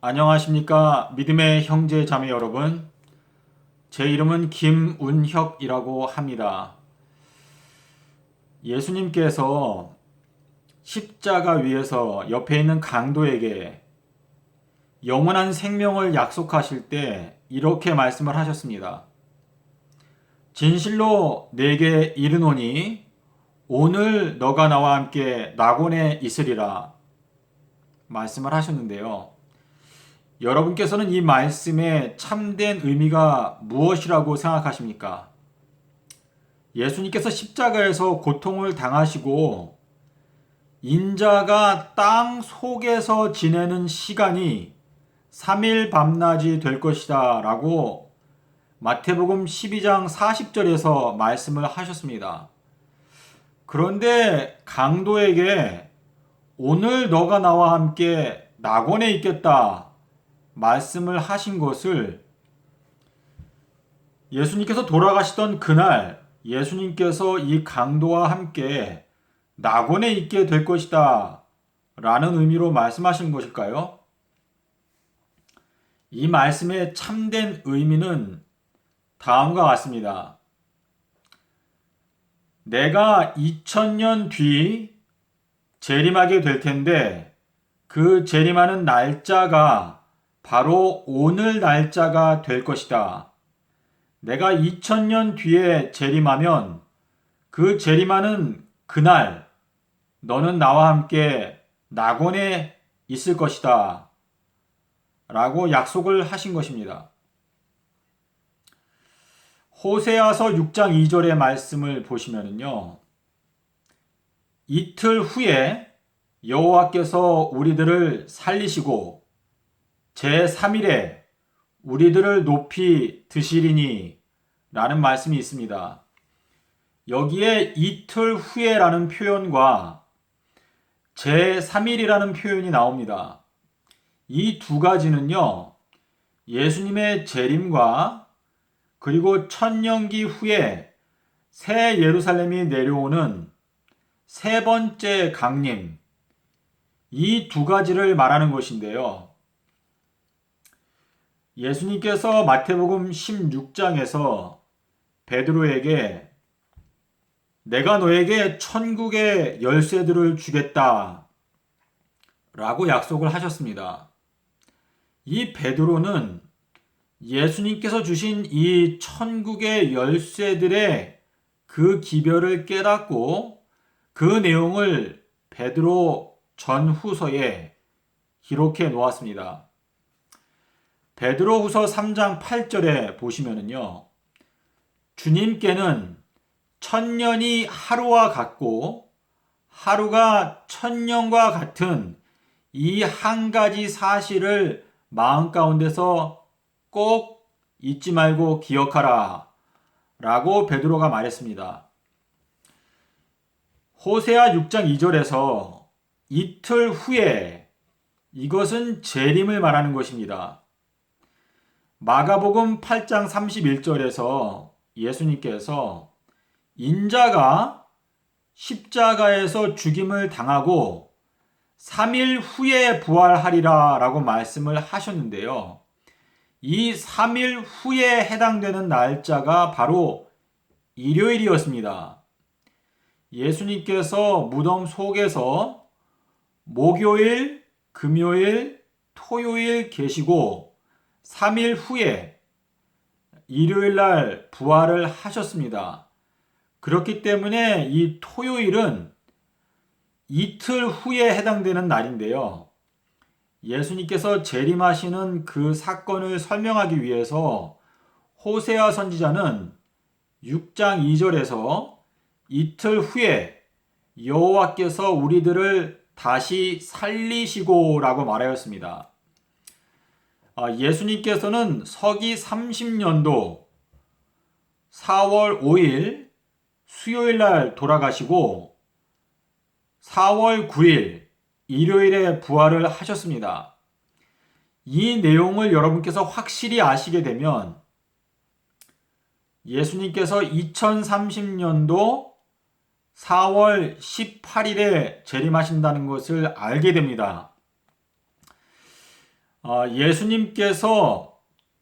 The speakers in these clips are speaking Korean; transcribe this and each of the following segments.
안녕하십니까 믿음의 형제 자매 여러분. 제 이름은 김운혁이라고 합니다. 예수님께서 십자가 위에서 옆에 있는 강도에게 영원한 생명을 약속하실 때 이렇게 말씀을 하셨습니다. 진실로 내게 이르노니 오늘 너가 나와 함께 낙원에 있으리라 말씀을 하셨는데요. 여러분께서는 이 말씀의 참된 의미가 무엇이라고 생각하십니까? 예수님께서 십자가에서 고통을 당하시고 인자가 땅 속에서 지내는 시간이 3일 밤낮이 될 것이다 라고 마태복음 12장 40절에서 말씀을 하셨습니다. 그런데 강도에게 오늘 너가 나와 함께 낙원에 있겠다 말씀을 하신 것을 예수님께서 돌아가시던 그날 예수님께서 이 강도와 함께 낙원에 있게 될 것이다 라는 의미로 말씀하신 것일까요? 이 말씀의 참된 의미는 다음과 같습니다. 내가 2000년 뒤 재림하게 될 텐데 그 재림하는 날짜가 바로 오늘 날짜가 될 것이다. 내가 2000년 뒤에 재림하면 그 재림하는 그날 너는 나와 함께 낙원에 있을 것이다 라고 약속을 하신 것입니다. 호세아서 6장 2절의 말씀을 보시면요. 이틀 후에 여호와께서 우리들을 살리시고 제3일에 우리들을 높이 드시리니 라는 말씀이 있습니다. 여기에 이틀 후에 라는 표현과 제3일이라는 표현이 나옵니다. 이 두 가지는요, 예수님의 재림과 그리고 천년기 후에 새 예루살렘이 내려오는 세 번째 강림, 이 두 가지를 말하는 것인데요. 예수님께서 마태복음 16장에서 베드로에게 내가 너에게 천국의 열쇠들을 주겠다 라고 약속을 하셨습니다. 이 베드로는 예수님께서 주신 이 천국의 열쇠들의 그 기별을 깨닫고 그 내용을 베드로 전후서에 기록해 놓았습니다. 베드로후서 3장 8절에 보시면은요. 주님께는 천년이 하루와 같고 하루가 천년과 같은 이 한 가지 사실을 마음 가운데서 꼭 잊지 말고 기억하라 라고 베드로가 말했습니다. 호세아 6장 2절에서 이틀 후에 이것은 재림을 말하는 것입니다. 마가복음 8장 31절에서 예수님께서 인자가 십자가에서 죽임을 당하고 3일 후에 부활하리라 라고 말씀을 하셨는데요. 이 3일 후에 해당되는 날짜가 바로 일요일이었습니다. 예수님께서 무덤 속에서 목요일, 금요일, 토요일 계시고 3일 후에 일요일 날 부활을 하셨습니다. 그렇기 때문에 이 토요일은 이틀 후에 해당되는 날인데요. 예수님께서 재림하시는 그 사건을 설명하기 위해서 호세아 선지자는 6장 2절에서 이틀 후에 여호와께서 우리들을 다시 살리시고 라고 말하였습니다. 예수님께서는 서기 30년도 4월 5일 수요일 날 돌아가시고 4월 9일 일요일에 부활을 하셨습니다. 이 내용을 여러분께서 확실히 아시게 되면 예수님께서 2030년도 4월 18일에 재림하신다는 것을 알게 됩니다. 예수님께서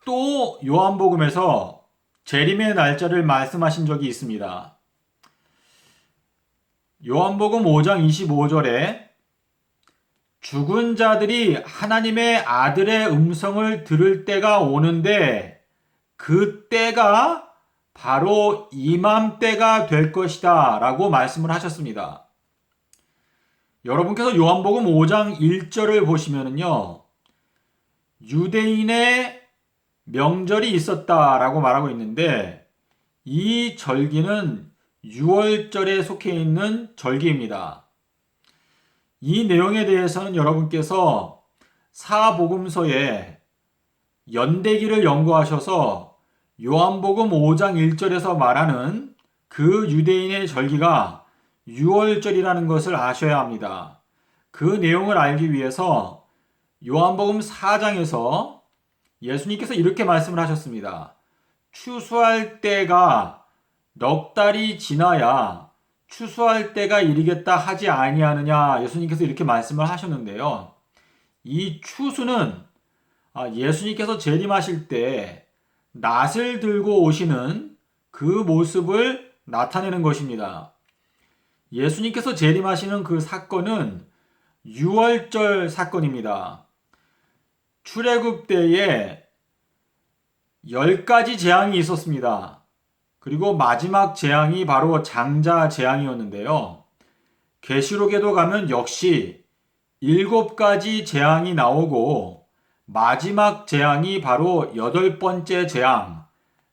또 요한복음에서 재림의 날짜를 말씀하신 적이 있습니다. 요한복음 5장 25절에 죽은 자들이 하나님의 아들의 음성을 들을 때가 오는데 그 때가 바로 이맘때가 될 것이다 라고 말씀을 하셨습니다. 여러분께서 요한복음 5장 1절을 보시면은요, 유대인의 명절이 있었다라고 말하고 있는데 이 절기는 6월절에 속해 있는 절기입니다. 이 내용에 대해서는 여러분께서 사복음서에 연대기를 연구하셔서 요한복음 5장 1절에서 말하는 그 유대인의 절기가 6월절이라는 것을 아셔야 합니다. 그 내용을 알기 위해서 요한복음 4장에서 예수님께서 이렇게 말씀을 하셨습니다. 추수할 때가 넉 달이 지나야 추수할 때가 이르겠다 하지 아니하느냐, 예수님께서 이렇게 말씀을 하셨는데요. 이 추수는 예수님께서 재림하실 때 낫을 들고 오시는 그 모습을 나타내는 것입니다. 예수님께서 재림하시는 그 사건은 6월절 사건입니다. 출애굽 때에 10가지 재앙이 있었습니다. 그리고 마지막 재앙이 바로 장자 재앙이었는데요. 계시록에도 가면 역시 7가지 재앙이 나오고 마지막 재앙이 바로 8번째 재앙,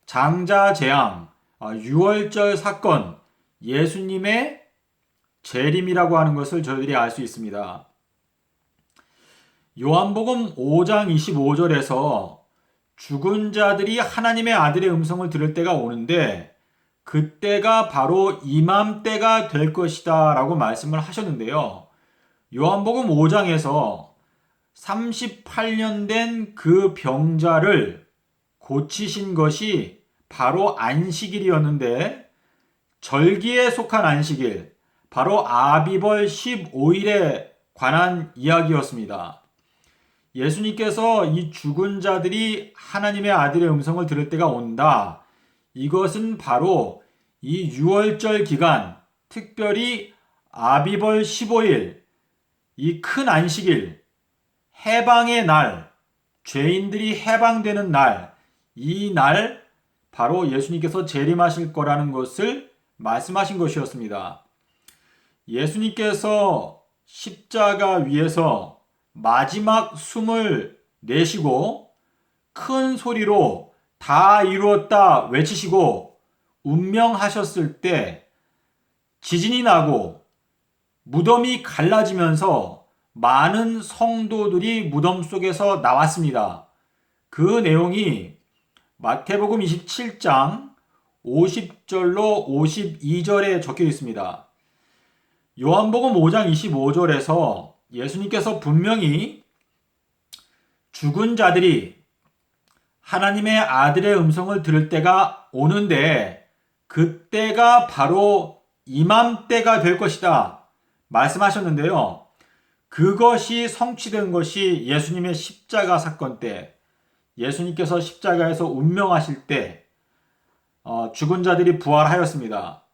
장자 재앙, 6월절 사건, 예수님의 재림이라고 하는 것을 저희들이 알 수 있습니다. 요한복음 5장 25절에서 죽은 자들이 하나님의 아들의 음성을 들을 때가 오는데 그때가 바로 이맘때가 될 것이다 라고 말씀을 하셨는데요. 요한복음 5장에서 38년 된 그 병자를 고치신 것이 바로 안식일이었는데 절기에 속한 안식일, 바로 아비벌 15일에 관한 이야기였습니다. 예수님께서 이 죽은 자들이 하나님의 아들의 음성을 들을 때가 온다. 이것은 바로 이 6월절 기간, 특별히 아비벌 15일, 이 큰 안식일, 해방의 날, 죄인들이 해방되는 날, 이 날 바로 예수님께서 재림하실 거라는 것을 말씀하신 것이었습니다. 예수님께서 십자가 위에서 마지막 숨을 내쉬고 큰 소리로 다 이루었다 외치시고 운명하셨을 때 지진이 나고 무덤이 갈라지면서 많은 성도들이 무덤 속에서 나왔습니다. 그 내용이 마태복음 27장 50절로 52절에 적혀 있습니다. 요한복음 5장 25절에서 예수님께서 분명히 죽은 자들이 하나님의 아들의 음성을 들을 때가 오는데 그때가 바로 이맘때가 될 것이다 말씀하셨는데요. 그것이 성취된 것이 예수님의 십자가 사건 때, 예수님께서 십자가에서 운명하실 때 죽은 자들이 부활하였습니다.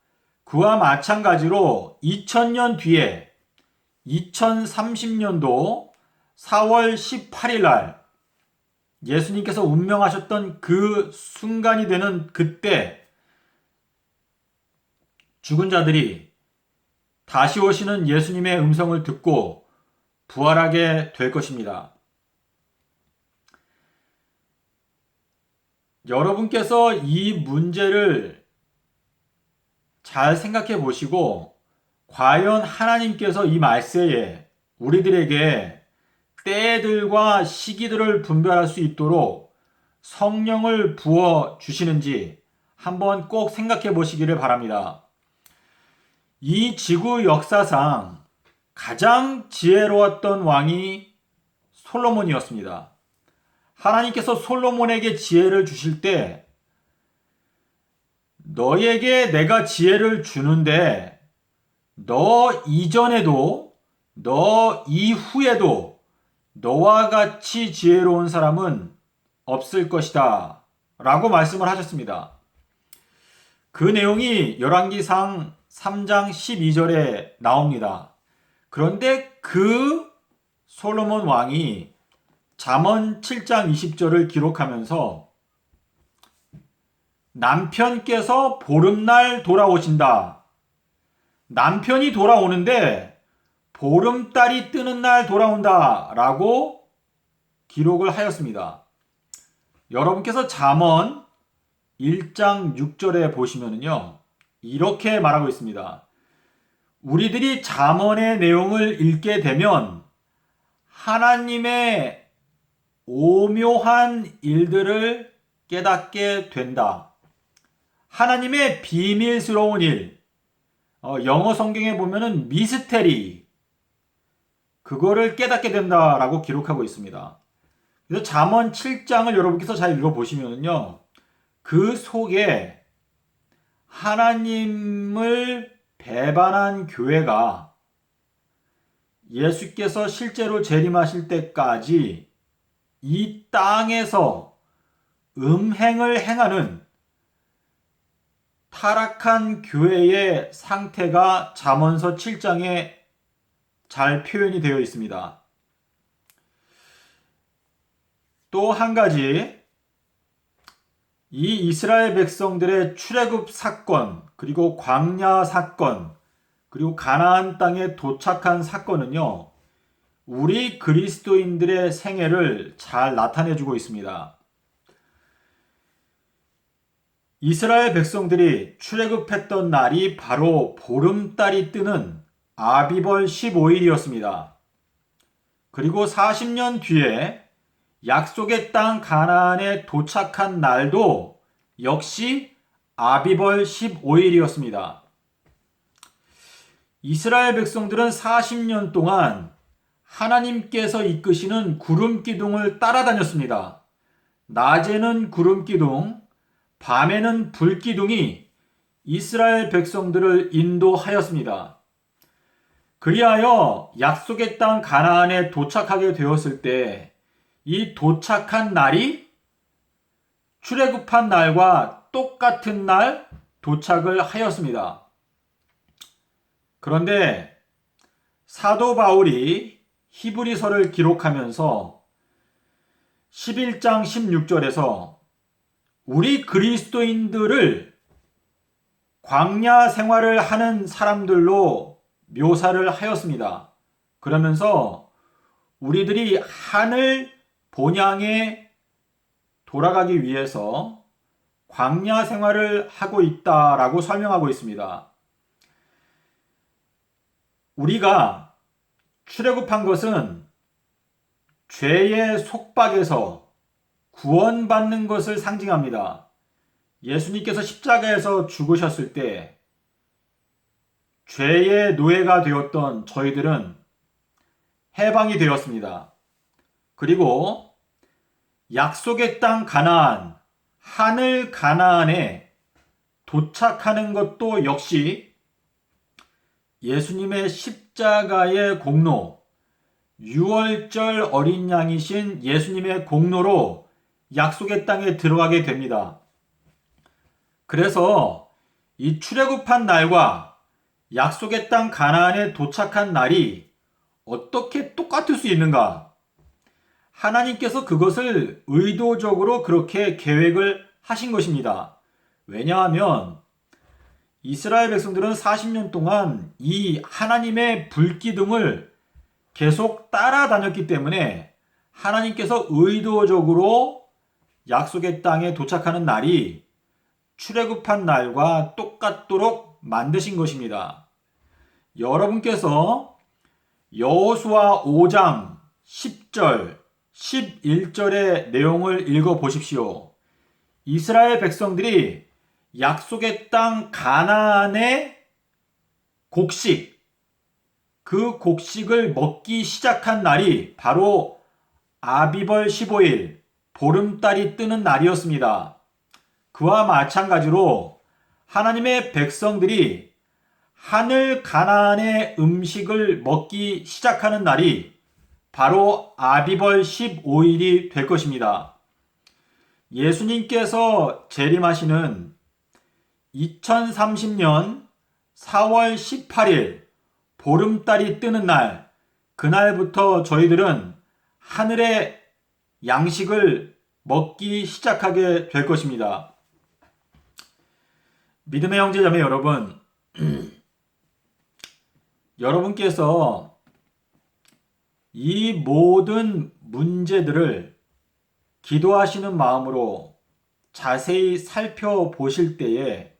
그와 마찬가지로 2000년 뒤에 2030년도 4월 18일 날 예수님께서 운명하셨던 그 순간이 되는 그때 죽은 자들이 다시 오시는 예수님의 음성을 듣고 부활하게 될 것입니다. 여러분께서 이 문제를 잘 생각해 보시고 과연 하나님께서 이 말세에 우리들에게 때들과 시기들을 분별할 수 있도록 성령을 부어 주시는지 한번 꼭 생각해 보시기를 바랍니다. 이 지구 역사상 가장 지혜로웠던 왕이 솔로몬이었습니다. 하나님께서 솔로몬에게 지혜를 주실 때 너에게 내가 지혜를 주는데 너 이전에도 너 이후에도 너와 같이 지혜로운 사람은 없을 것이다 라고 말씀을 하셨습니다. 그 내용이 열왕기상 3장 12절에 나옵니다. 그런데 그 솔로몬 왕이 잠언 7장 20절을 기록하면서 남편께서 보름날 돌아오신다. 남편이 돌아오는데 보름달이 뜨는 날 돌아온다 라고 기록을 하였습니다. 여러분께서 잠언 1장 6절에 보시면요, 이렇게 말하고 있습니다. 우리들이 잠언의 내용을 읽게 되면 하나님의 오묘한 일들을 깨닫게 된다. 하나님의 비밀스러운 일, 영어 성경에 보면은 미스테리, 그거를 깨닫게 된다라고 기록하고 있습니다. 그래서 잠언 7장을 여러분께서 잘 읽어보시면요, 그 속에 하나님을 배반한 교회가 예수께서 실제로 재림하실 때까지 이 땅에서 음행을 행하는 타락한 교회의 상태가 잠언서 7장에 잘 표현이 되어 있습니다. 또 한 가지, 이 이스라엘 백성들의 출애굽 사건, 그리고 광야 사건, 그리고 가나안 땅에 도착한 사건은요, 우리 그리스도인들의 생애를 잘 나타내주고 있습니다. 이스라엘 백성들이 출애굽했던 날이 바로 보름달이 뜨는 아비벌 15일이었습니다. 그리고 40년 뒤에 약속의 땅 가나안에 도착한 날도 역시 아비벌 15일이었습니다. 이스라엘 백성들은 40년 동안 하나님께서 이끄시는 구름 기둥을 따라다녔습니다. 낮에는 구름 기둥, 밤에는 불 기둥이 이스라엘 백성들을 인도하였습니다. 그리하여 약속의 땅 가나안에 도착하게 되었을 때 이 도착한 날이 출애굽한 날과 똑같은 날 도착을 하였습니다. 그런데 사도 바울이 히브리서를 기록하면서 11장 16절에서 우리 그리스도인들을 광야 생활을 하는 사람들로 묘사를 하였습니다. 그러면서 우리들이 하늘 본향에 돌아가기 위해서 광야 생활을 하고 있다라고 설명하고 있습니다. 우리가 출애굽한 것은 죄의 속박에서 구원받는 것을 상징합니다. 예수님께서 십자가에서 죽으셨을 때 죄의 노예가 되었던 저희들은 해방이 되었습니다. 그리고 약속의 땅 가나안, 하늘 가나안에 도착하는 것도 역시 예수님의 십자가의 공로, 유월절 어린 양이신 예수님의 공로로 약속의 땅에 들어가게 됩니다. 그래서 이 출애굽한 날과 약속의 땅 가나안에 도착한 날이 어떻게 똑같을 수 있는가? 하나님께서 그것을 의도적으로 그렇게 계획을 하신 것입니다. 왜냐하면 이스라엘 백성들은 40년 동안 이 하나님의 불기둥을 계속 따라다녔기 때문에 하나님께서 의도적으로 약속의 땅에 도착하는 날이 출애굽한 날과 똑같도록 만드신 것입니다. 여러분께서 여호수아 5장 10절, 11절의 내용을 읽어보십시오. 이스라엘 백성들이 약속의 땅 가나안의 곡식, 그 곡식을 먹기 시작한 날이 바로 아비벌 15일, 보름달이 뜨는 날이었습니다. 그와 마찬가지로 하나님의 백성들이 하늘 가나안의 음식을 먹기 시작하는 날이 바로 아비벌 15일이 될 것입니다. 예수님께서 재림하시는 2030년 4월 18일 보름달이 뜨는 날, 그날부터 저희들은 하늘의 양식을 먹기 시작하게 될 것입니다. 믿음의 형제자매 여러분, 여러분께서 이 모든 문제들을 기도하시는 마음으로 자세히 살펴보실 때에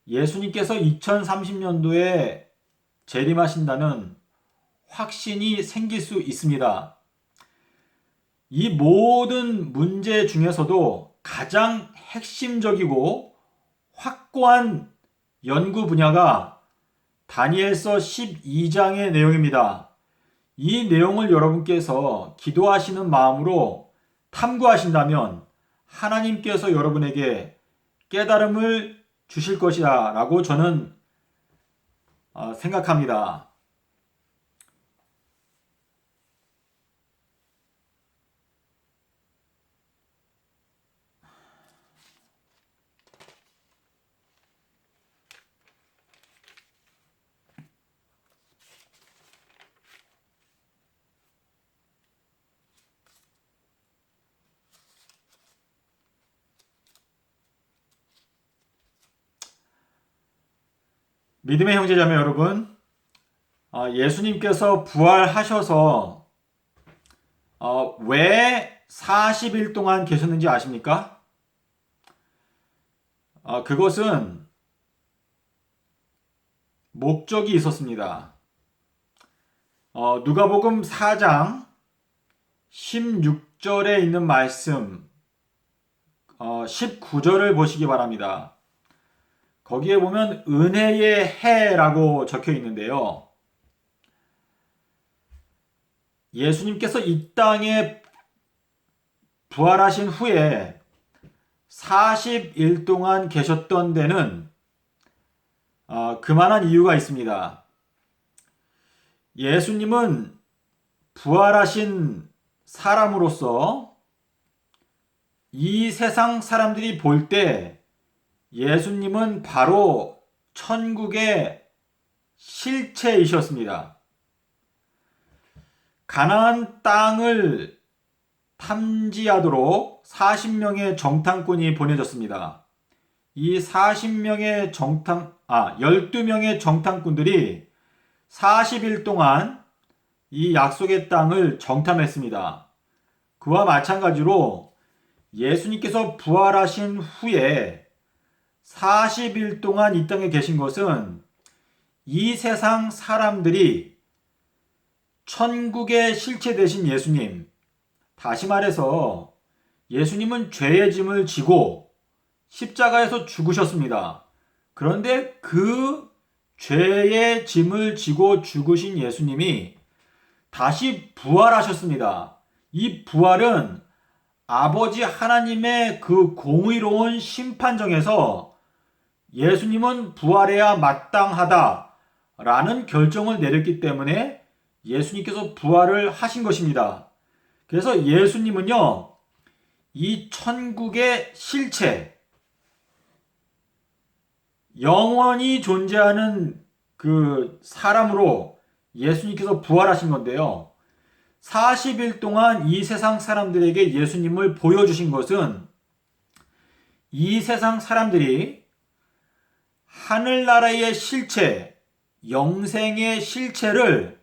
예수님께서 2030년도에 재림하신다는 확신이 생길 수 있습니다. 이 모든 문제 중에서도 가장 핵심적이고 확고한 연구 분야가 다니엘서 12장의 내용입니다. 이 내용을 여러분께서 기도하시는 마음으로 탐구하신다면 하나님께서 여러분에게 깨달음을 주실 것이다 라고 저는 생각합니다. 믿음의 형제자매 여러분, 예수님께서 부활하셔서 왜 40일 동안 계셨는지 아십니까? 그것은 목적이 있었습니다. 누가복음 4장 16절에 있는 말씀 19절을 보시기 바랍니다. 거기에 보면 은혜의 해라고 적혀 있는데요. 예수님께서 이 땅에 부활하신 후에 40일 동안 계셨던 데는 그만한 이유가 있습니다. 예수님은 부활하신 사람으로서 이 세상 사람들이 볼 때 예수님은 바로 천국의 실체이셨습니다. 가나안 땅을 탐지하도록 40명의 정탐꾼이 보내졌습니다. 이 12명의 정탐꾼들이 40일 동안 이 약속의 땅을 정탐했습니다. 그와 마찬가지로 예수님께서 부활하신 후에 40일 동안 이 땅에 계신 것은 이 세상 사람들이 천국의 실체 되신 예수님, 다시 말해서 예수님은 죄의 짐을 지고 십자가에서 죽으셨습니다. 그런데 그 죄의 짐을 지고 죽으신 예수님이 다시 부활하셨습니다. 이 부활은 아버지 하나님의 그 공의로운 심판정에서 예수님은 부활해야 마땅하다라는 결정을 내렸기 때문에 예수님께서 부활을 하신 것입니다. 그래서 예수님은요, 이 천국의 실체, 영원히 존재하는 그 사람으로 예수님께서 부활하신 건데요. 40일 동안 이 세상 사람들에게 예수님을 보여주신 것은 이 세상 사람들이 하늘나라의 실체, 영생의 실체를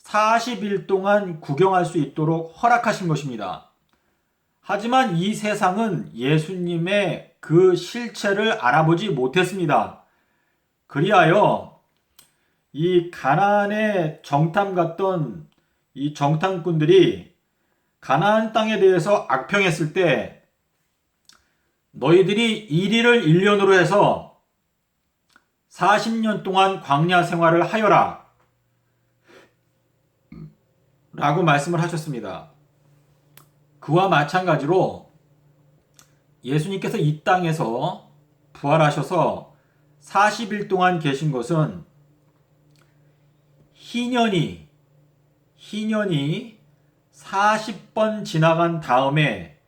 40일 동안 구경할 수 있도록 허락하신 것입니다. 하지만 이 세상은 예수님의 그 실체를 알아보지 못했습니다. 그리하여 이 가나안에 정탐 갔던 이 정탐꾼들이 가나안 땅에 대해서 악평했을 때 너희들이 이리를 1년으로 해서 40년 동안 광야 생활을 하여라 라고 말씀을 하셨습니다. 그와 마찬가지로 예수님께서 이 땅에서 부활하셔서 40일 동안 계신 것은 희년이 40번 지나간 다음에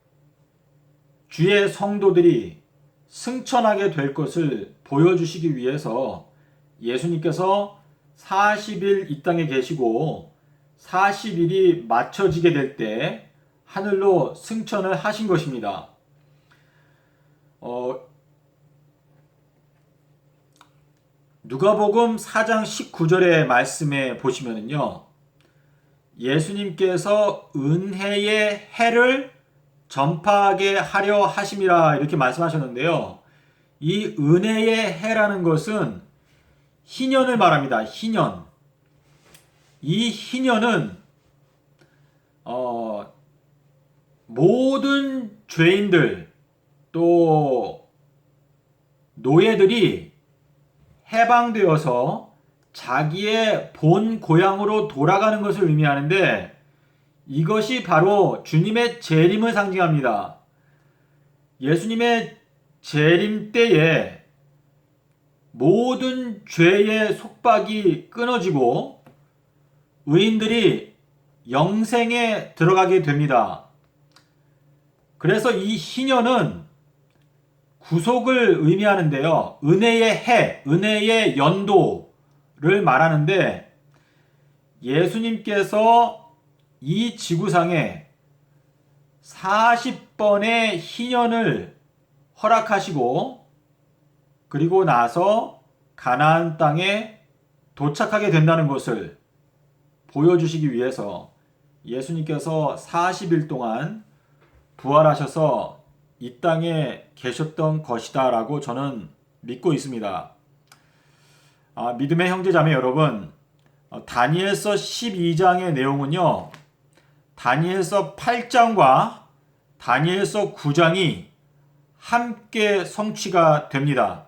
주의 성도들이 승천하게 될 것을 보여주시기 위해서 예수님께서 40일 이 땅에 계시고 40일이 맞춰지게 될 때 하늘로 승천을 하신 것입니다. 누가복음 4장 19절의 말씀에 보시면은요, 예수님께서 은혜의 해를 전파하게 하려 하심이라 이렇게 말씀하셨는데요. 이 은혜의 해라는 것은 희년을 말합니다. 희년. 이 희년은 모든 죄인들 또 노예들이 해방되어서 자기의 본 고향으로 돌아가는 것을 의미하는데, 이것이 바로 주님의 재림을 상징합니다. 예수님의 재림 때에 모든 죄의 속박이 끊어지고 의인들이 영생에 들어가게 됩니다. 그래서 이 희년은 구속을 의미하는데요. 은혜의 해, 은혜의 연도를 말하는데, 예수님께서 이 지구상에 40번의 희년을 허락하시고 그리고 나서 가나안 땅에 도착하게 된다는 것을 보여주시기 위해서 예수님께서 40일 동안 부활하셔서 이 땅에 계셨던 것이다 라고 저는 믿고 있습니다. 믿음의 형제자매 여러분, 다니엘서 12장의 내용은요, 다니엘서 8장과 다니엘서 9장이 함께 성취가 됩니다.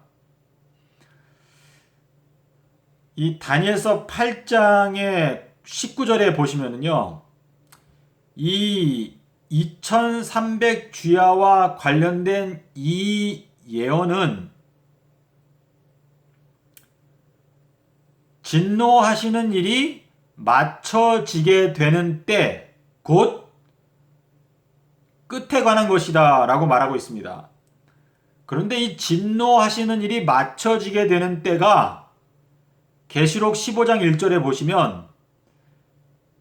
이 다니엘서 8장의 19절에 보시면은요, 이 2300주야와 관련된 이 예언은 진노하시는 일이 맞춰지게 되는 때, 곧 끝에 관한 것이다 라고 말하고 있습니다. 그런데 이 진노하시는 일이 맞춰지게 되는 때가 계시록 15장 1절에 보시면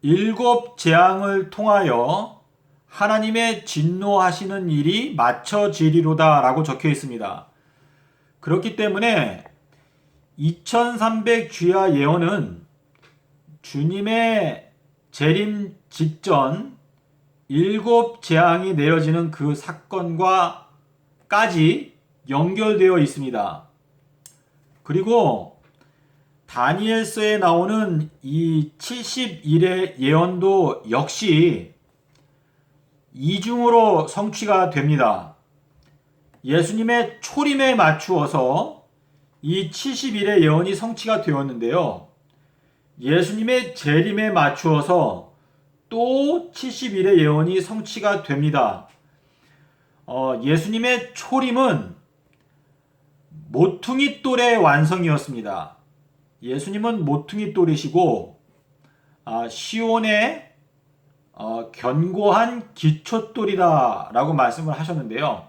일곱 재앙을 통하여 하나님의 진노하시는 일이 맞춰지리로다 라고 적혀 있습니다. 그렇기 때문에 2300주야 예언은 주님의 재림 직전 일곱 재앙이 내려지는 그 사건과까지 연결되어 있습니다. 그리고 다니엘서에 나오는 이 70일의 예언도 역시 이중으로 성취가 됩니다. 예수님의 초림에 맞추어서 이 70일의 예언이 성취가 되었는데요. 예수님의 재림에 맞추어서 또 70일의 예언이 성취가 됩니다. 예수님의 초림은 모퉁이 돌의 완성이었습니다. 예수님은 모퉁이 돌이시고 시온의 견고한 기초돌이다 라고 말씀을 하셨는데요.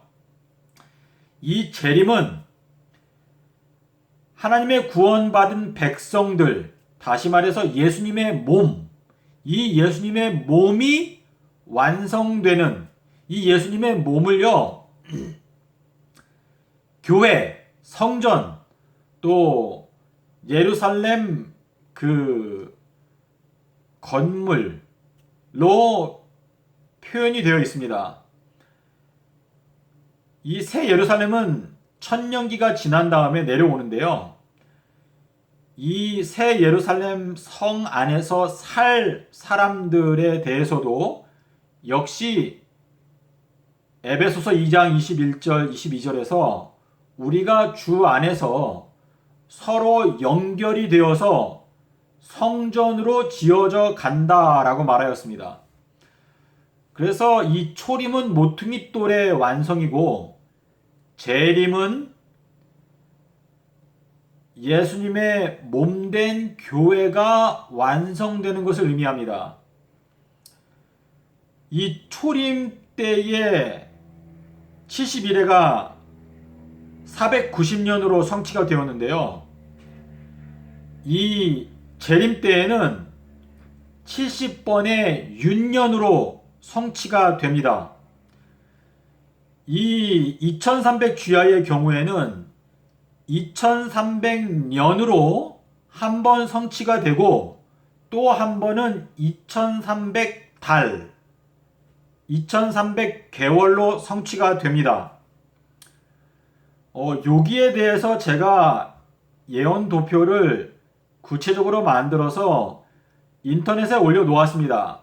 이 재림은 하나님의 구원받은 백성들, 다시 말해서 예수님의 몸, 이 예수님의 몸이 완성되는 이 예수님의 몸을요, 교회, 성전, 또 예루살렘 그 건물로 표현이 되어 있습니다. 이 새 예루살렘은 천년기가 지난 다음에 내려오는데요. 이 새 예루살렘 성 안에서 살 사람들에 대해서도 역시 에베소서 2장 21절 22절에서 우리가 주 안에서 서로 연결이 되어서 성전으로 지어져 간다라고 말하였습니다. 그래서 이 초림은 모퉁이 돌의 완성이고 재림은 예수님의 몸된 교회가 완성되는 것을 의미합니다. 이 초림 때의 71회가 490년으로 성취가 되었는데요. 이 재림 때에는 70번의 윤년으로 성취가 됩니다. 이 2300 GI의 경우에는 2300년으로 한 번 성취가 되고 또 한 번은 2300달, 2300개월로 성취가 됩니다. 여기에 대해서 제가 예언 도표를 구체적으로 만들어서 인터넷에 올려놓았습니다.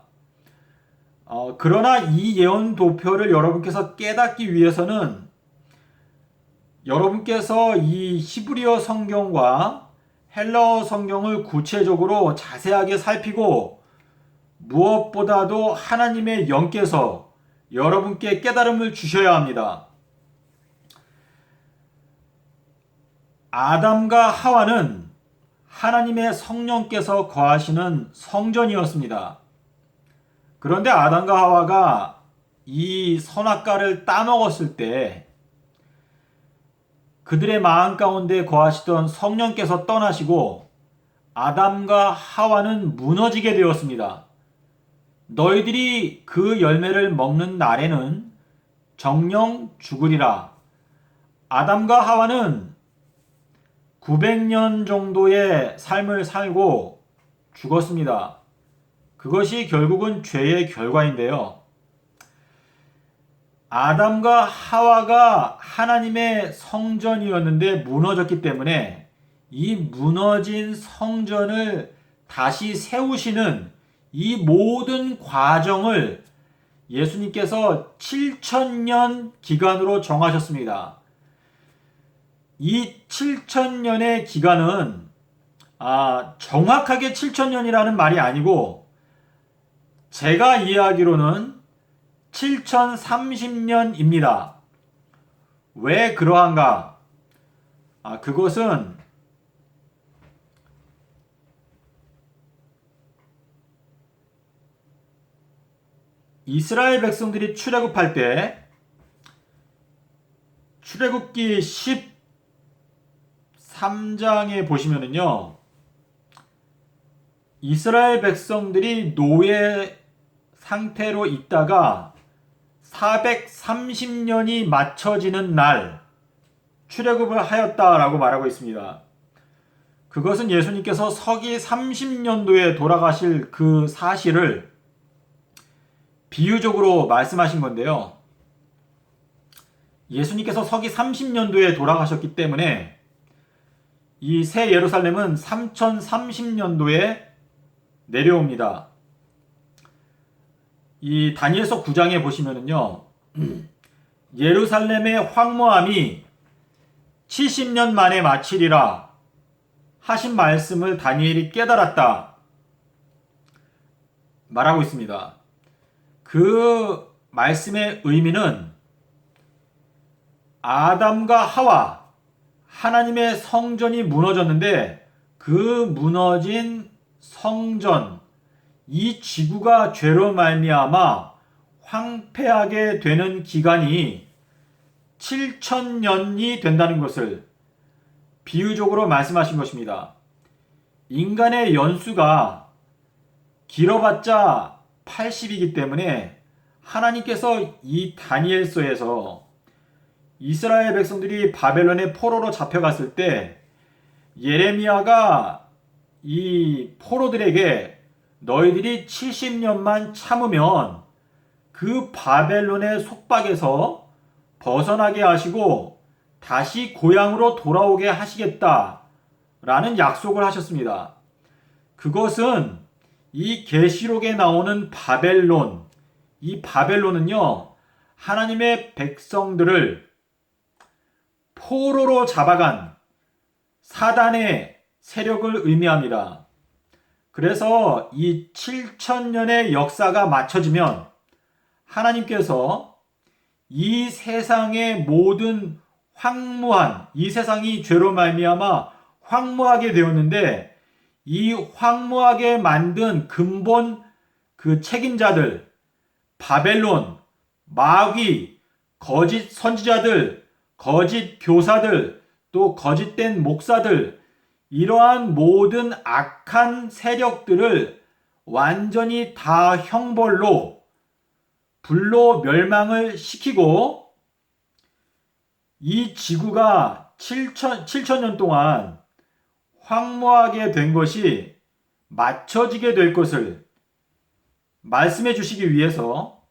그러나 이 예언 도표를 여러분께서 깨닫기 위해서는 여러분께서 이 히브리어 성경과 헬라어 성경을 구체적으로 자세하게 살피고 무엇보다도 하나님의 영께서 여러분께 깨달음을 주셔야 합니다. 아담과 하와는 하나님의 성령께서 거하시는 성전이었습니다. 그런데 아담과 하와가 이 선악과를 따먹었을 때 그들의 마음 가운데 거하시던 성령께서 떠나시고 아담과 하와는 무너지게 되었습니다. 너희들이 그 열매를 먹는 날에는 정령 죽으리라. 아담과 하와는 900년 정도의 삶을 살고 죽었습니다. 그것이 결국은 죄의 결과인데요. 아담과 하와가 하나님의 성전이었는데 무너졌기 때문에 이 무너진 성전을 다시 세우시는 이 모든 과정을 예수님께서 7,000년 기간으로 정하셨습니다. 이 7,000년의 기간은 정확하게 7,000년이라는 말이 아니고 제가 이해하기로는 7,030년입니다. 왜 그러한가? 그것은 이스라엘 백성들이 출애굽할 때 출애굽기 13장에 보시면은요, 이스라엘 백성들이 노예 상태로 있다가 430년이 맞춰지는 날 출애굽을 하였다라고 말하고 있습니다. 그것은 예수님께서 서기 30년도에 돌아가실 그 사실을 비유적으로 말씀하신 건데요. 예수님께서 서기 30년도에 돌아가셨기 때문에 이 새 예루살렘은 3030년도에 내려옵니다. 이 다니엘서 9장에 보시면은요, 예루살렘의 황무함이 70년 만에 마치리라 하신 말씀을 다니엘이 깨달았다 말하고 있습니다. 그 말씀의 의미는 아담과 하와, 하나님의 성전이 무너졌는데 그 무너진 성전, 이 지구가 죄로 말미암아 황폐하게 되는 기간이 7,000년이 된다는 것을 비유적으로 말씀하신 것입니다. 인간의 연수가 길어봤자 80이기 때문에 하나님께서 이 다니엘서에서 이스라엘 백성들이 바벨론의 포로로 잡혀갔을 때 예레미야가 이 포로들에게 너희들이 70년만 참으면 그 바벨론의 속박에서 벗어나게 하시고 다시 고향으로 돌아오게 하시겠다라는 약속을 하셨습니다. 그것은 이 계시록에 나오는 바벨론, 이 바벨론은요, 하나님의 백성들을 포로로 잡아간 사단의 세력을 의미합니다. 그래서 이 7,000년의 역사가 맞춰지면 하나님께서 이 세상의 모든 황무한, 이 세상이 죄로 말미암아 황무하게 되었는데 이 황무하게 만든 근본 그 책임자들, 바벨론, 마귀, 거짓 선지자들, 거짓 교사들, 또 거짓된 목사들, 이러한 모든 악한 세력들을 완전히 다 형벌로 불로 멸망을 시키고 이 지구가 7천 년 동안 황무하게 된 것이 맞춰지게 될 것을 말씀해 주시기 위해서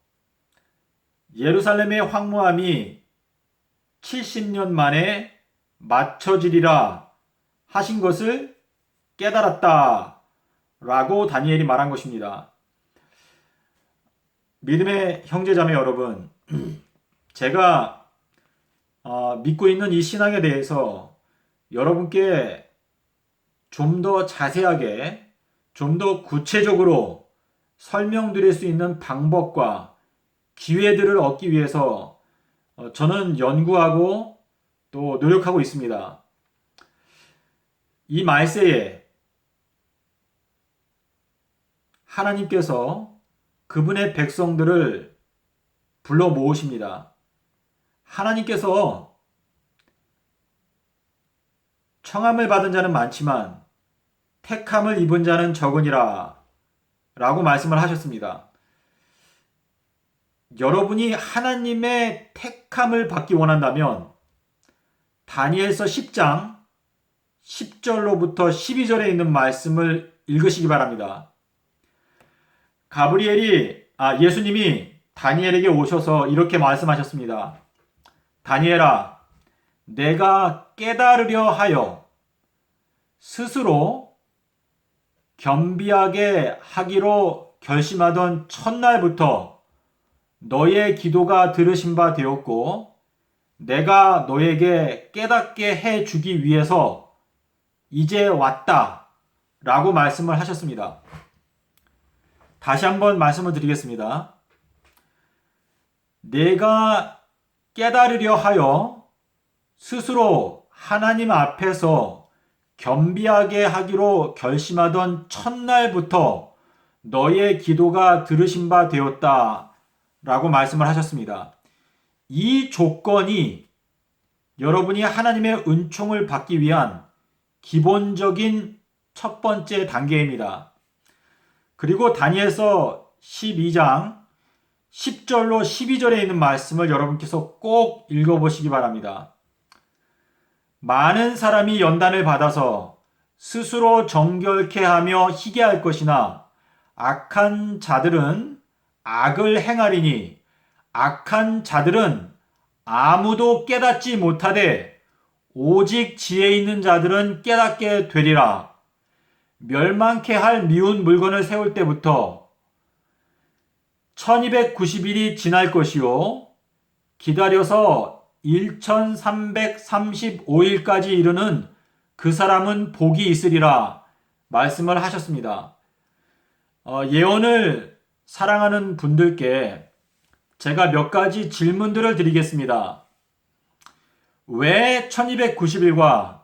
예루살렘의 황무함이 70년 만에 맞춰지리라 하신 것을 깨달았다 라고 다니엘이 말한 것입니다. 믿음의 형제자매 여러분, 제가 믿고 있는 이 신앙에 대해서 여러분께 좀 더 자세하게, 좀 더 구체적으로 설명드릴 수 있는 방법과 기회들을 얻기 위해서 저는 연구하고 또 노력하고 있습니다. 이 말세에 하나님께서 그분의 백성들을 불러 모으십니다. 하나님께서 청함을 받은 자는 많지만 택함을 입은 자는 적으니라 라고 말씀을 하셨습니다. 여러분이 하나님의 택함을 받기 원한다면 다니엘서 10장 10절로부터 12절에 있는 말씀을 읽으시기 바랍니다. 예수님이 다니엘에게 오셔서 이렇게 말씀하셨습니다. 다니엘아, 내가 깨달으려 하여 스스로 겸비하게 하기로 결심하던 첫날부터 너의 기도가 들으신 바 되었고 내가 너에게 깨닫게 해 주기 위해서 이제 왔다 라고 말씀을 하셨습니다. 다시 한번 말씀을 드리겠습니다. 내가 깨달으려 하여 스스로 하나님 앞에서 겸비하게 하기로 결심하던 첫날부터 너의 기도가 들으신 바 되었다 라고 말씀을 하셨습니다. 이 조건이 여러분이 하나님의 은총을 받기 위한 기본적인 첫 번째 단계입니다. 그리고 다니엘서 12장 10절로 12절에 있는 말씀을 여러분께서 꼭 읽어보시기 바랍니다. 많은 사람이 연단을 받아서 스스로 정결케 하며 희게 할 것이나 악한 자들은 악을 행하리니 악한 자들은 아무도 깨닫지 못하되 오직 지혜 있는 자들은 깨닫게 되리라. 멸망케 할 미운 물건을 세울 때부터 1290일이 지날 것이요 기다려서 1335일까지 이르는 그 사람은 복이 있으리라 말씀을 하셨습니다. 예언을 사랑하는 분들께 제가 몇 가지 질문들을 드리겠습니다. 왜 1290일과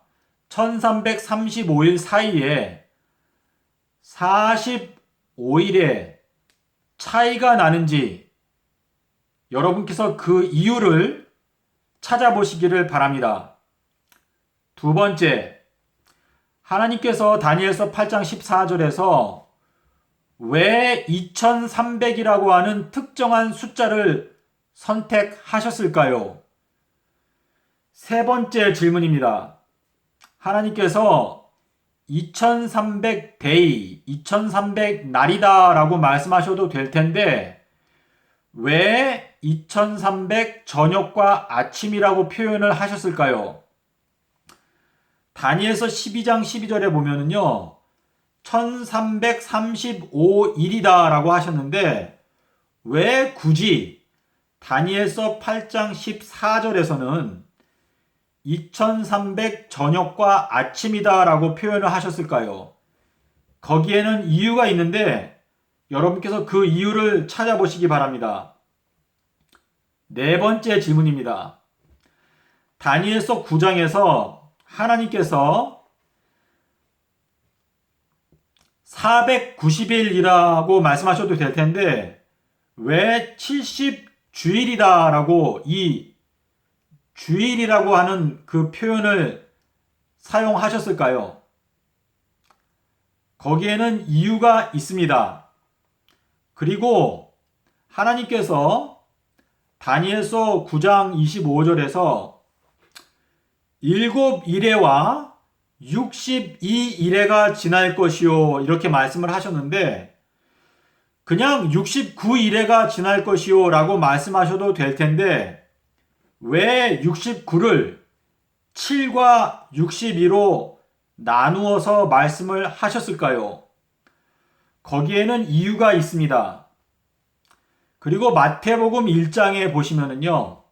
1335일 사이에 45일의 차이가 나는지 여러분께서 그 이유를 찾아보시기를 바랍니다. 두 번째, 하나님께서 다니엘서 8장 14절에서 왜 2300이라고 하는 특정한 숫자를 선택하셨을까요? 세 번째 질문입니다. 하나님께서 2300day, 2300날이다 라고 말씀하셔도 될 텐데 왜 2300 저녁과 아침이라고 표현을 하셨을까요? 다니엘서 12장 12절에 보면은요 1335일이다 라고 하셨는데 왜 굳이 다니엘서 8장 14절에서는 2300 저녁과 아침이다 라고 표현을 하셨을까요? 거기에는 이유가 있는데 여러분께서 그 이유를 찾아보시기 바랍니다. 네 번째 질문입니다. 다니엘서 9장에서 하나님께서 490일이라고 말씀하셔도 될 텐데 왜 70주일이다라고 이 주일이라고 하는 그 표현을 사용하셨을까요? 거기에는 이유가 있습니다. 그리고 하나님께서 다니엘서 9장 25절에서 7일에와 62일에가 지날 것이요 이렇게 말씀을 하셨는데 그냥 69일에가 지날 것이요 라고 말씀하셔도 될 텐데 왜 69를 7과 62로 나누어서 말씀을 하셨을까요? 거기에는 이유가 있습니다. 그리고 마태복음 1장에 보시면은요,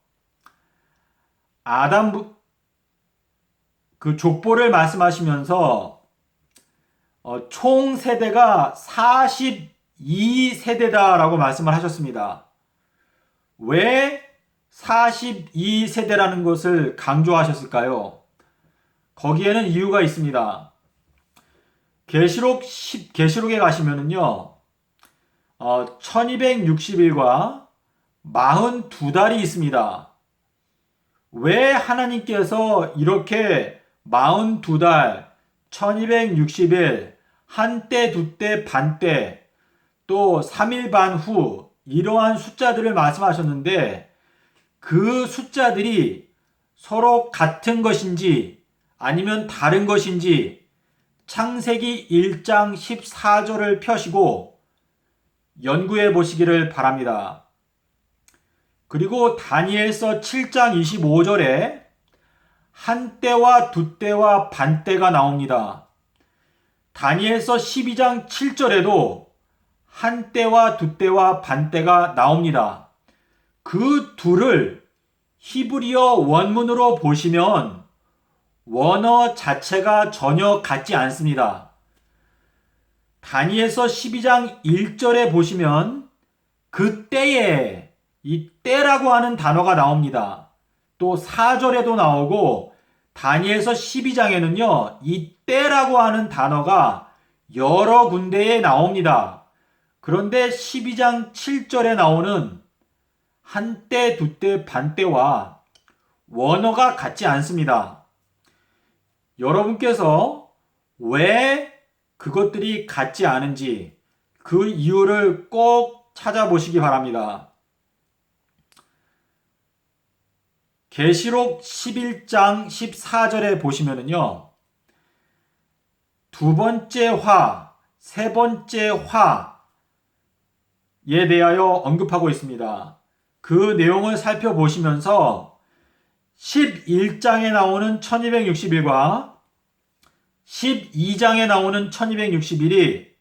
그 족보를 말씀하시면서 총 세대가 42세대다라고 말씀을 하셨습니다. 왜 42세대라는 것을 강조하셨을까요? 거기에는 이유가 있습니다. 계시록에 가시면은요, 1260일과 42달이 있습니다. 왜 하나님께서 이렇게 42달, 1260일, 한때, 두때, 반때, 또 3일 반 후 이러한 숫자들을 말씀하셨는데 그 숫자들이 서로 같은 것인지 아니면 다른 것인지 창세기 1장 14절을 펴시고 연구해 보시기를 바랍니다. 그리고 다니엘서 7장 25절에 한때와 두때와 반때가 나옵니다. 다니엘서 12장 7절에도 한때와 두때와 반때가 나옵니다. 그 둘을 히브리어 원문으로 보시면 원어 자체가 전혀 같지 않습니다. 다니엘서 12장 1절에 보시면 그때에 이 때라고 하는 단어가 나옵니다. 또 4절에도 나오고 다니엘서 12장에는요. 이 때라고 하는 단어가 여러 군데에 나옵니다. 그런데 12장 7절에 나오는 한때, 두때, 반때와 원어가 같지 않습니다. 여러분께서 왜 그것들이 같지 않은지 그 이유를 꼭 찾아보시기 바랍니다. 계시록 11장 14절에 보시면은요. 두 번째 화, 세 번째 화에 대하여 언급하고 있습니다. 그 내용을 살펴보시면서 11장에 나오는 1260일과 12장에 나오는 1260일이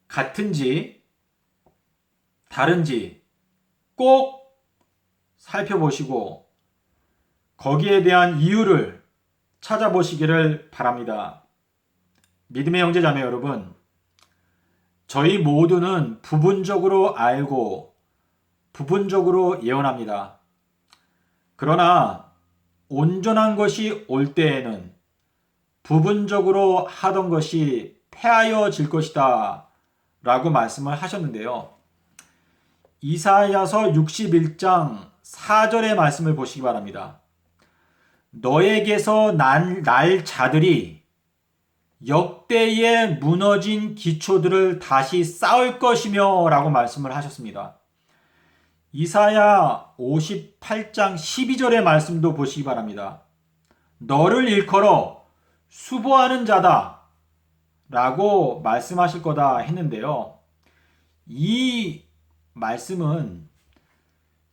같은지 다른지 꼭 살펴보시고 거기에 대한 이유를 찾아보시기를 바랍니다. 믿음의 형제자매 여러분, 저희 모두는 부분적으로 알고 부분적으로 예언합니다. 그러나 온전한 것이 올 때에는 부분적으로 하던 것이 폐하여질 것이다 라고 말씀을 하셨는데요. 이사야서 61장 4절의 말씀을 보시기 바랍니다. 너에게서 날 자들이 역대의 무너진 기초들을 다시 쌓을 것이며 라고 말씀을 하셨습니다. 이사야 58장 12절의 말씀도 보시기 바랍니다. 너를 일컬어 수보하는 자다 라고 말씀하실 거다 했는데요. 이 말씀은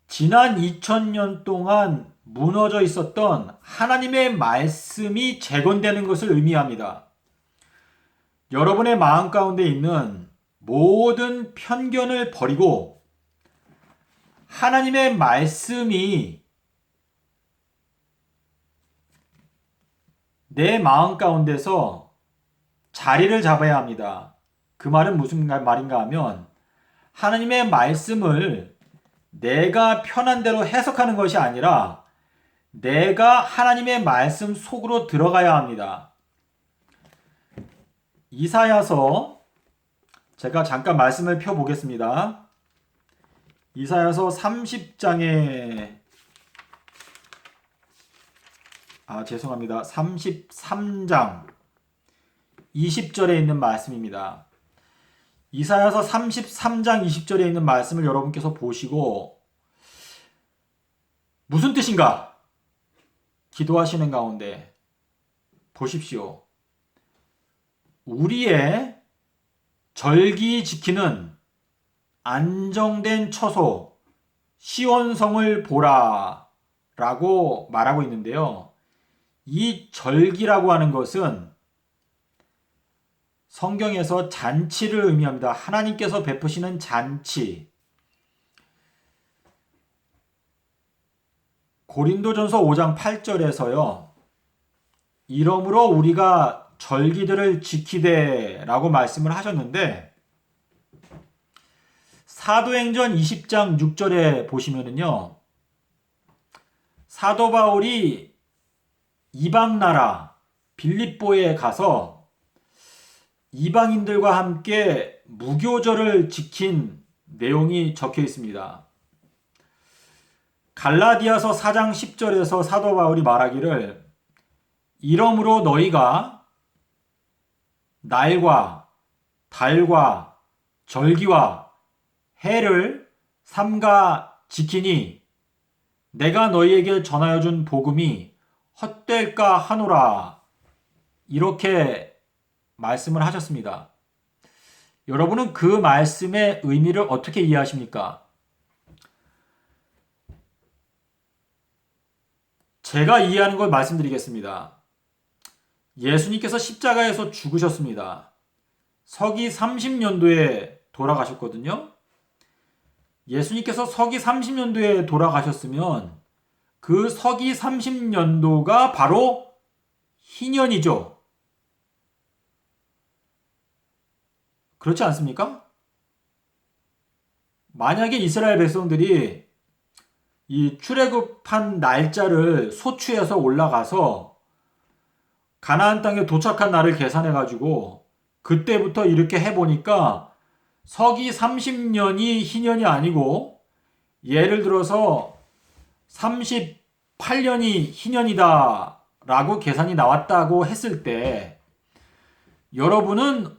지난 2000년 동안 무너져 있었던 하나님의 말씀이 재건되는 것을 의미합니다. 여러분의 마음 가운데 있는 모든 편견을 버리고 하나님의 말씀이 내 마음 가운데서 자리를 잡아야 합니다. 그 말은 무슨 말인가 하면 하나님의 말씀을 내가 편한 대로 해석하는 것이 아니라 내가 하나님의 말씀 속으로 들어가야 합니다. 이사야서 제가 잠깐 말씀을 펴보겠습니다. 이사야서 30장에 죄송합니다. 33장 20절에 있는 말씀입니다. 이사야서 33장 20절에 있는 말씀을 여러분께서 보시고 무슨 뜻인가? 기도하시는 가운데 보십시오. 우리의 절기 지키는 안정된 처소 시온성을 보라 라고 말하고 있는데요. 이 절기라고 하는 것은 성경에서 잔치를 의미합니다. 하나님께서 베푸시는 잔치. 고린도전서 5장 8절에서요. 이러므로 우리가 절기들을 지키되 라고 말씀을 하셨는데 사도행전 20장 6절에 보시면은요. 사도 바울이 이방나라 빌립보에 가서 이방인들과 함께 무교절을 지킨 내용이 적혀 있습니다. 갈라디아서 4장 10절에서 사도 바울이 말하기를 이러므로 너희가 날과 달과 절기와 해를 삼가 지키니 내가 너희에게 전하여 준 복음이 헛될까 하노라. 이렇게 말씀을 하셨습니다. 여러분은 그 말씀의 의미를 어떻게 이해하십니까? 제가 이해하는 걸 말씀드리겠습니다. 예수님께서 십자가에서 죽으셨습니다. 서기 30년도에 돌아가셨거든요. 예수님께서 서기 30년도에 돌아가셨으면 그 서기 30년도가 바로 희년이죠. 그렇지 않습니까? 만약에 이스라엘 백성들이 이 출애굽한 날짜를 소추해서 올라가서 가나안 땅에 도착한 날을 계산해 가지고 그때부터 이렇게 해보니까 서기 30년이 희년이 아니고 예를 들어서 38년이 희년이다 라고 계산이 나왔다고 했을 때 여러분은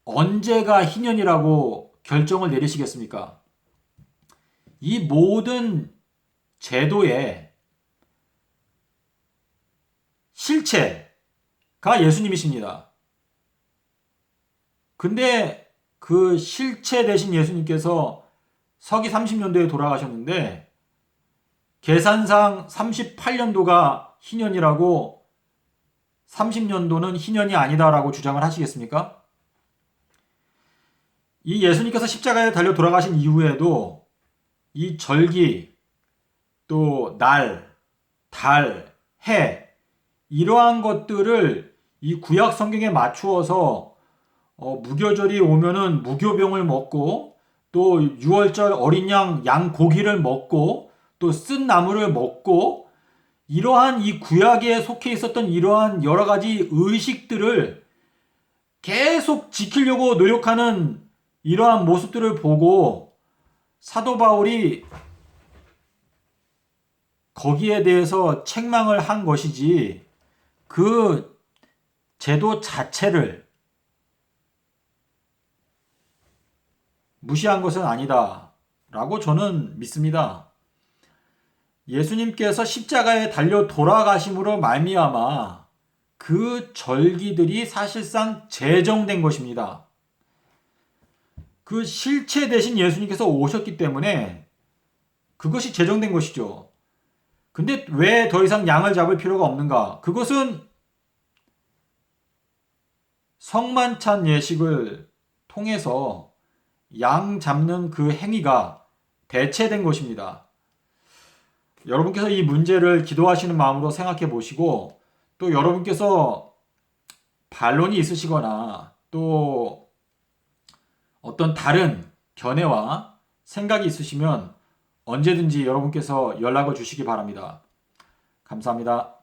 언제가 희년이라고 결정을 내리시겠습니까? 이 모든 제도의 실체가 예수님이십니다. 근데 그 실체 되신 예수님께서 서기 30년도에 돌아가셨는데 계산상 38년도가 희년이라고 30년도는 희년이 아니다라고 주장을 하시겠습니까? 이 예수님께서 십자가에 달려 돌아가신 이후에도 이 절기, 또 날, 달, 해 이러한 것들을 이 구약 성경에 맞추어서 무교절이 오면은 무교병을 먹고 또 유월절 어린 양 고기를 먹고 또 쓴 나물을 먹고 이러한 이 구약에 속해 있었던 이러한 여러 가지 의식들을 계속 지키려고 노력하는 이러한 모습들을 보고 사도 바울이 거기에 대해서 책망을 한 것이지 그 제도 자체를 무시한 것은 아니다 라고 저는 믿습니다. 예수님께서 십자가에 달려 돌아가심으로 말미암아 그 절기들이 사실상 제정된 것입니다. 그 실체 대신 예수님께서 오셨기 때문에 그것이 제정된 것이죠. 근데 왜 더 이상 양을 잡을 필요가 없는가? 그것은 성만찬 예식을 통해서 양 잡는 그 행위가 대체된 것입니다. 여러분께서 이 문제를 기도하시는 마음으로 생각해 보시고 또 여러분께서 반론이 있으시거나 또 어떤 다른 견해와 생각이 있으시면 언제든지 여러분께서 연락을 주시기 바랍니다. 감사합니다.